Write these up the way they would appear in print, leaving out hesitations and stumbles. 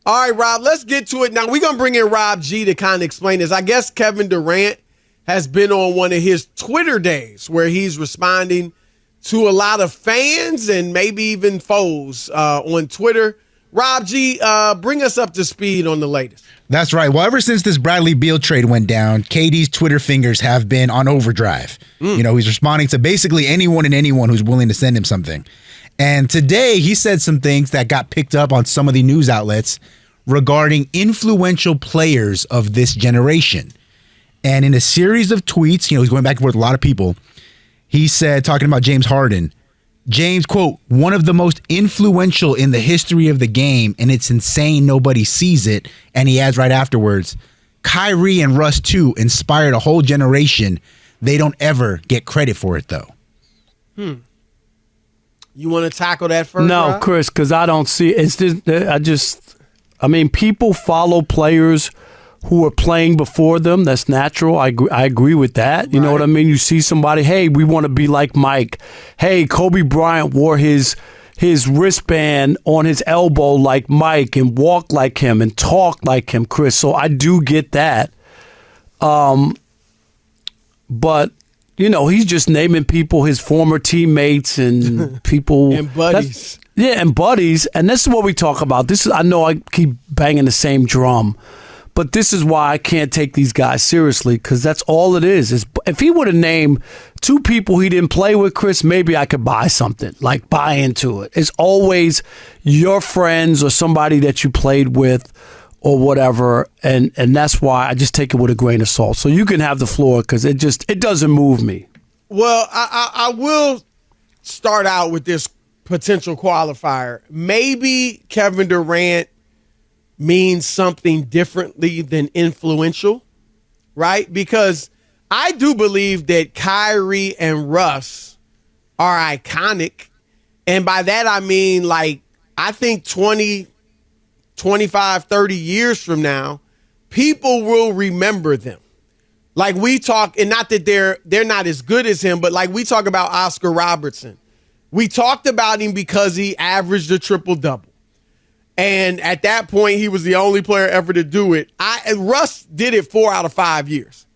All right, Rob, let's get to it. Now, we're going to bring in Rob G to kind of explain this. I guess Kevin Durant has been on one of his Twitter days where he's responding to a lot of fans and maybe even foes on Twitter. Rob G, bring us up to speed on the latest. That's right. Well, ever since this Bradley Beal trade went down, KD's Twitter fingers have been on overdrive. You know, he's responding to basically anyone and anyone who's willing to send him something. And today he said some things that got picked up on some of the news outlets regarding influential players of this generation. And in a series of tweets, you know, he's going back and forth with a lot of people. He said, talking about James Harden, James, quote, one of the most influential in the history of the game, and it's insane nobody sees it. And he adds right afterwards, Kyrie and Russ, too, inspired a whole generation. They don't ever get credit for it, though. You want to tackle that first, No, Rob? Chris, because I don't see it's just. I mean, people follow players who are playing before them. That's natural. I agree with that. You know what I mean? You see somebody, hey, we want to be like Mike. Hey, Kobe Bryant wore his wristband on his elbow like Mike and walk like him and talk like him, Chris. So I do get that. But you know, he's just naming people, his former teammates and people. And buddies. And buddies. And this is what we talk about. I know I keep banging the same drum, but this is why I can't take these guys seriously, because that's all it is. If he would have named two people he didn't play with, Chris, maybe I could buy something, like buy into it. It's always your friends or somebody that you played with or whatever, and that's why I just take it with a grain of salt. So you can have the floor, because it doesn't move me. Well, I will start out with this potential qualifier. Maybe Kevin Durant means something differently than influential, right? Because I do believe that Kyrie and Russ are iconic. And by that, I mean, like, I think 20, 25, 30 years from now, people will remember them. Like we talk, and not that they're not as good as him, but like we talk about Oscar Robertson. We talked about him because he averaged a triple-double. And at that point, he was the only player ever to do it. Russ did it 4 out of 5 years.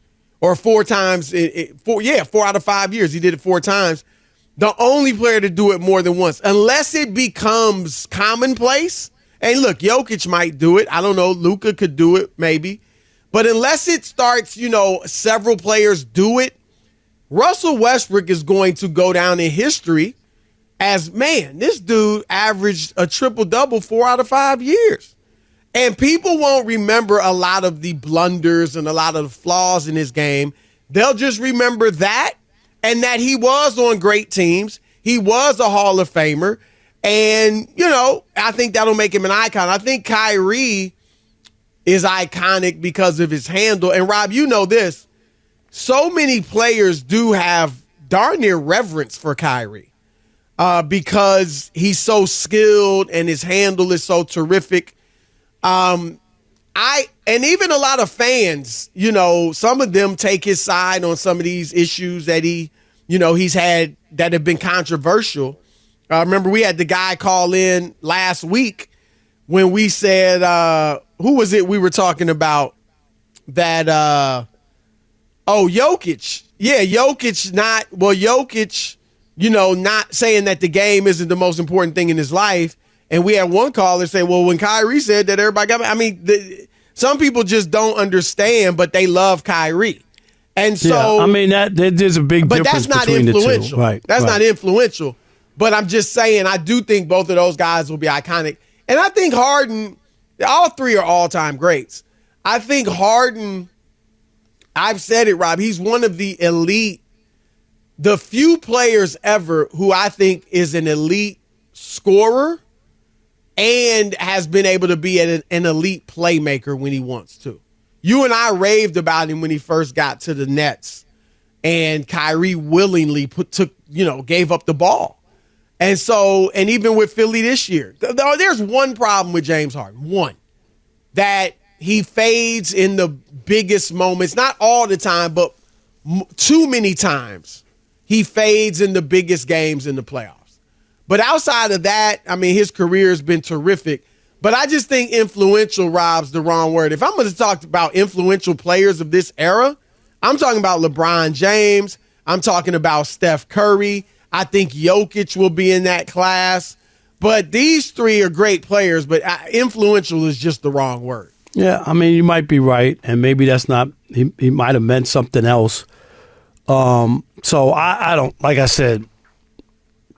Or 4 times. 4 out of 5 years. He did it 4 times. The only player to do it more than once. Unless it becomes commonplace. And look, Jokic might do it. I don't know. Luka could do it, maybe. But unless it starts, you know, several players do it, Russell Westbrook is going to go down in history as, man, this dude averaged a triple-double 4 out of 5 years. And people won't remember a lot of the blunders and a lot of the flaws in his game. They'll just remember that, and that he was on great teams. He was a Hall of Famer. And, you know, I think that'll make him an icon. I think Kyrie is iconic because of his handle. And, Rob, you know this. So many players do have darn near reverence for Kyrie. Because he's so skilled and his handle is so terrific. And even a lot of fans, you know, some of them take his side on some of these issues that he's had that have been controversial. Remember, we had the guy call in last week when we said, who was it we were talking about that, Jokic. Yeah, Jokic, you know, not saying that the game isn't the most important thing in his life. And we had one caller say, well, when Kyrie said that, everybody got me. I mean, some people just don't understand, but they love Kyrie. And so, yeah, I mean, there's a big difference between the two. Right, that's not influential. But I'm just saying, I do think both of those guys will be iconic. And I think Harden, all three are all-time greats. I think Harden, I've said it, Rob, he's one of the elite, the few players ever who I think is an elite scorer and has been able to be an elite playmaker when he wants to. You and I raved about him when he first got to the Nets, and Kyrie willingly gave up the ball. And so, and even with Philly this year, there's one problem with James Harden. One, that he fades in the biggest moments, not all the time, but too many times. He fades in the biggest games in the playoffs. But outside of that, I mean, his career has been terrific. But I just think influential, Rob's the wrong word. If I'm going to talk about influential players of this era, I'm talking about LeBron James. I'm talking about Steph Curry. I think Jokic will be in that class. But these three are great players, but influential is just the wrong word. Yeah, I mean, you might be right, and maybe that's not – he might have meant something else. So I don't – like I said,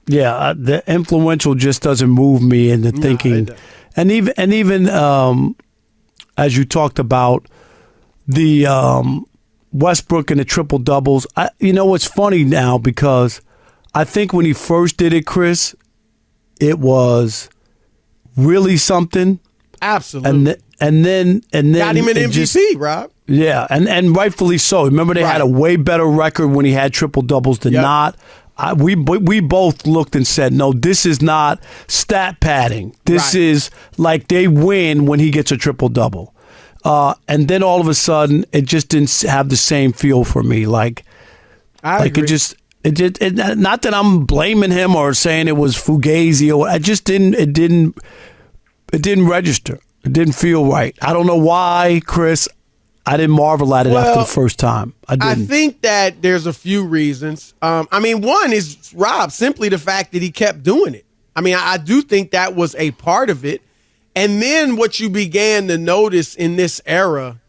yeah, the influential just doesn't move me into thinking. And even as you talked about the Westbrook and the triple doubles, you know what's funny now, because I think when he first did it, Chris, it was really something. Absolutely. And then got him an MVP, Rob. Yeah, and rightfully so. Remember, they had a way better record when he had triple doubles than not. We both looked and said, no, this is not stat padding. This is like they win when he gets a triple double. And then all of a sudden, it just didn't have the same feel for me. Like agree. It not that I'm blaming him or saying it was fugazi, or it didn't register. It didn't feel right. I don't know why, Chris. I didn't marvel at it after the first time. I think that there's a few reasons. I mean, one is, Rob, simply the fact that he kept doing it. I mean, I do think that was a part of it. And then what you began to notice in this era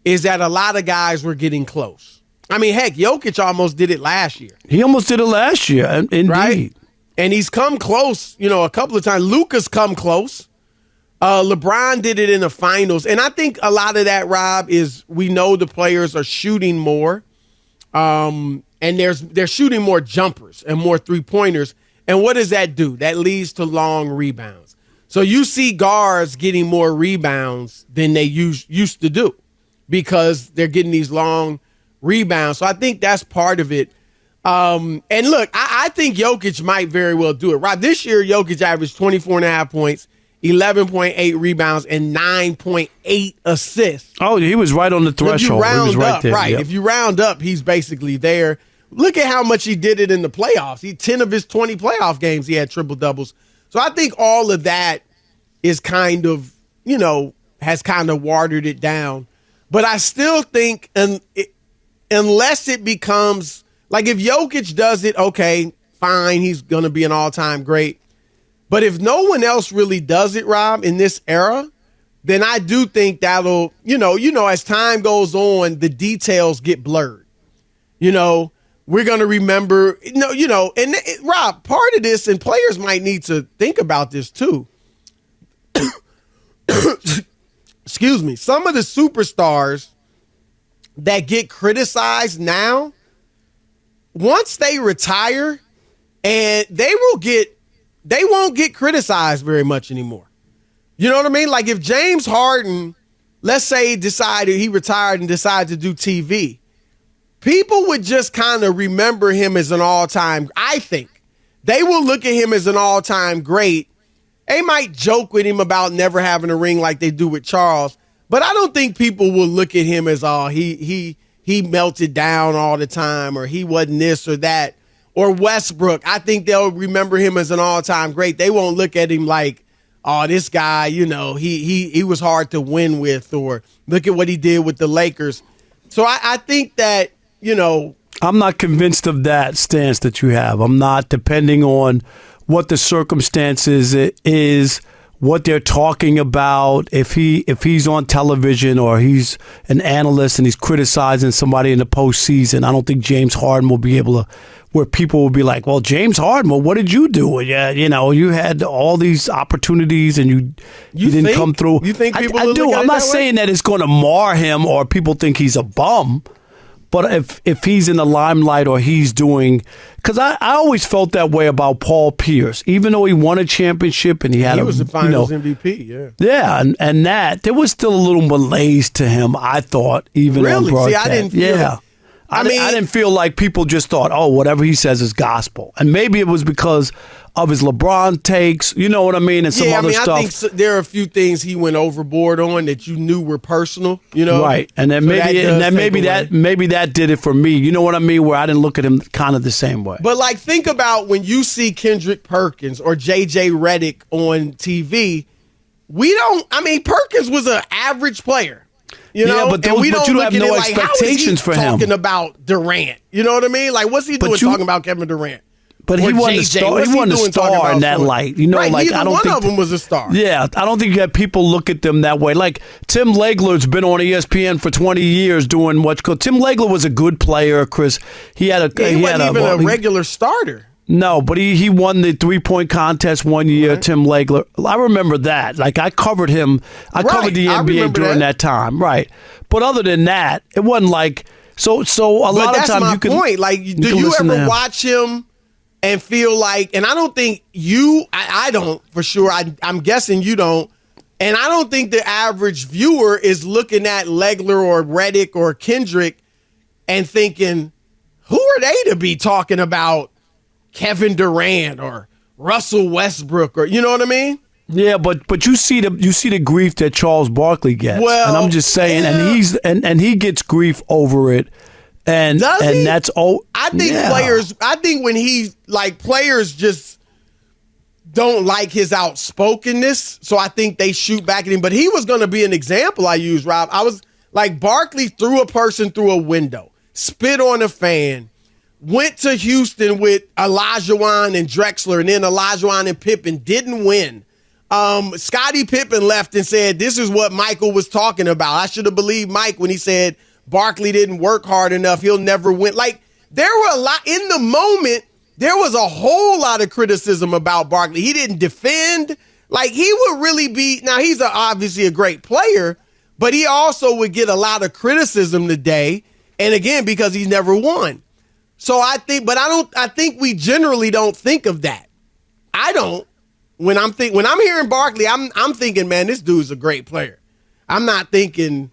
is that a lot of guys were getting close. I mean, heck, Jokic almost did it last year. He almost did it last year, indeed. Right? And he's come close, a couple of times. Luka's come close. LeBron did it in the finals. And I think a lot of that, Rob, is we know the players are shooting more. And they're shooting more jumpers and more three-pointers. And what does that do? That leads to long rebounds. So you see guards getting more rebounds than they used to do because they're getting these long rebounds. So I think that's part of it. And look, I think Jokic might very well do it. Rob, this year, Jokic averaged 24.5 points, 11.8 rebounds, and 9.8 assists. Oh, he was right on the threshold. If you round he was right up, there. right. Yep. If you round up, he's basically there. Look at how much he did it in the playoffs. 10 of his 20 playoff games, he had triple doubles. So I think all of that is kind of, has kind of watered it down. But I still think unless it becomes, like if Jokic does it, okay, fine, he's going to be an all-time great. But if no one else really does it, Rob, in this era, then I do think that'll, as time goes on, the details get blurred. We're going to remember, and Rob, part of this, and players might need to think about this too. Excuse me. Some of the superstars that get criticized now, once they retire, and they won't get criticized very much anymore. You know what I mean? Like if James Harden, let's say he retired and decided to do TV, people would just kind of remember him as an all-time, I think. They will look at him as an all-time great. They might joke with him about never having a ring like they do with Charles, but I don't think people will look at him as, he melted down all the time, or he wasn't this or that. Or Westbrook, I think they'll remember him as an all-time great. They won't look at him like, oh, this guy, he was hard to win with, or look at what he did with the Lakers. So I think that, I'm not convinced of that stance that you have. I'm not, depending on what the circumstances is, what they're talking about. If he's on television or he's an analyst and he's criticizing somebody in the postseason, I don't think James Harden will be able to, where people will be like, well, James Harden, well, what did you do? Yeah, you had all these opportunities and you didn't come through. You think people I do. I'm not saying that it's going to mar him or people think he's a bum. But if he's in the limelight or he's doing, because I always felt that way about Paul Pierce, even though he won a championship and he was the Finals MVP, yeah. Yeah, and that there was still a little malaise to him, I thought, even on broadcast. See, I didn't feel it. I didn't feel like people just thought, oh, whatever he says is gospel. And maybe it was because of his LeBron takes, you know what I mean, and some other stuff. I think there are a few things he went overboard on that you knew were personal, Right, and then maybe that did it for me. You know what I mean, where I didn't look at him kind of the same way. But like, think about when you see Kendrick Perkins or J.J. Redick on TV. we don't. I mean, Perkins was an average player. You Yeah, know, but and we but don't you look have at no it like, how is he expectations for him. talking about Durant? You know what I mean? Like, what's he doing talking about Kevin Durant? But he Or wasn't a JJ? star. What's He wasn't a doing talking star in about that Jordan? light. You know, Right, like neither I don't one think of them was a star. Yeah, I don't think that people look at them that way. Like Tim Legler's been on ESPN for 20 years doing what's called. Tim Legler was a good player, Chris. He had a Yeah, he wasn't even a well, regular starter. No, but he won the 3-point contest one year, Right. Tim Legler. I remember that. Like, I covered him. I covered the I NBA remember during that time. Right. But other than that, it wasn't like – so a But lot of that's times my you can – point. Like, do you listen to ever him. watch him and feel like – and I don't think I don't for sure. I'm guessing you don't. And I don't think the average viewer is looking at Legler or Redick or Kendrick and thinking, who are they to be talking about Kevin Durant or Russell Westbrook or you know what I mean? Yeah, but you see the grief that Charles Barkley gets. Well, and I'm just saying, yeah. and he gets grief over it. And Does he? that's all. I think yeah. players. I think when players just don't like his outspokenness, so I think they shoot back at him. But he was going to be an example I used, Rob. I was like Barkley threw a person through a window, spit on a fan, went to Houston with Olajuwon and Drexler, and then Olajuwon and Pippen didn't win. Scottie Pippen left and said, this is what Michael was talking about. I should have believed Mike when he said Barkley didn't work hard enough. He'll never win. Like, there were a lot in the moment. There was a whole lot of criticism about Barkley. He didn't defend. Like, he would really be, now he's obviously a great player, but he also would get a lot of criticism today. And again, because he's never won. So I think we generally don't think of that. I don't. When I'm hearing Barkley, I'm thinking, man, this dude's a great player. I'm not thinking,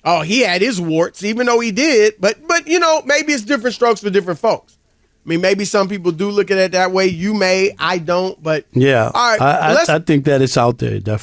oh, he had his warts, even though he did. But you know, maybe it's different strokes for different folks. I mean, maybe some people do look at it that way. You may, I don't. But Yeah, all right, I think that it's out there, definitely.